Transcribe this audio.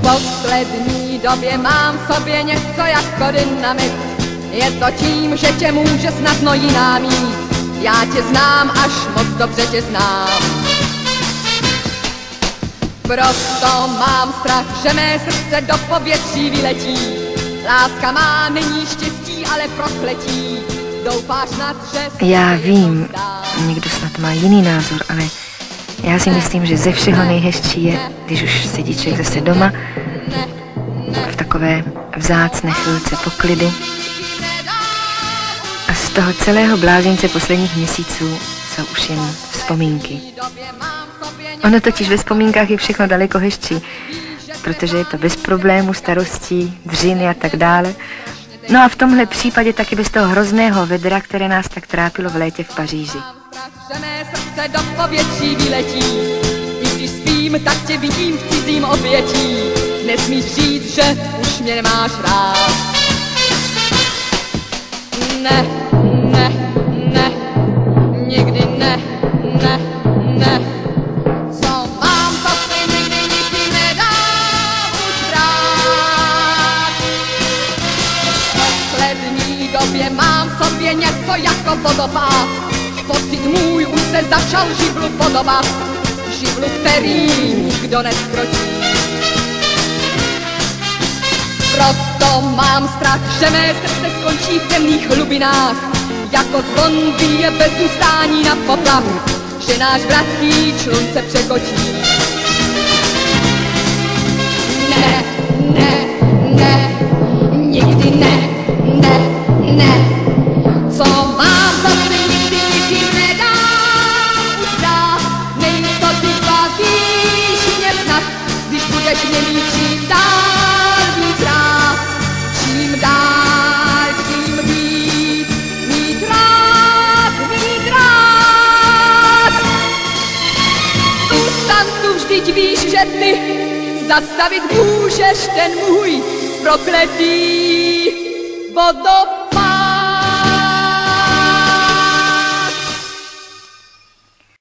poslední době mám v sobě něco jako dynamit. Je to tím, že tě může snadno jiná mít. Já tě znám, až moc dobře tě znám. Proto mám strach, že mé srdce do povětří vyletí. Láska má není štěstí, ale prokletí. Doufáš snad, že... Já vím, někdo snad má jiný názor, ale já si myslím, že ze všeho nejhezčí je, když už sedí člověk zase doma, v takové vzácné chvilce poklidu. A z toho celého blázince posledních měsíců jsou už jen vzpomínky. Ono totiž ve vzpomínkách je všechno daleko hezčí, protože je to bez problémů, starostí, dřiny a tak dále. No a v tomhle případě taky bez toho hrozného vedra, které nás tak trápilo v létě v Paříži. Že mé srdce do povětří vyletí. I když spím, tak tě vidím v cizím obětí. Nesmíš říct, že už mě nemáš rád. Ne, ne, ne, nikdy ne, ne, ne. Co mám, to si nikdy nikdy nedám už brát. V poslední době mám v sobě něco jako vodopád. Pocit můj už se začal živlu podobat. Živlu, který nikdo neskročí. Proto mám strach, že mé srdce skončí v temných hlubinách. Jako zvon bije bez ustání na poplach, že náš bratský člun se překočí. Ne, ne, ne, nikdy ne, ne, ne. Co mám, to si nikdy nikým nedám už dát. Nejistoty bavíš mě snad, když budeš mě mít čím dál víc rád. Čím dál, tím víc mít rád, mít rád. Zůstan tu, vždyť víš, že ty zastavit můžeš ten můj prokletý vodopád.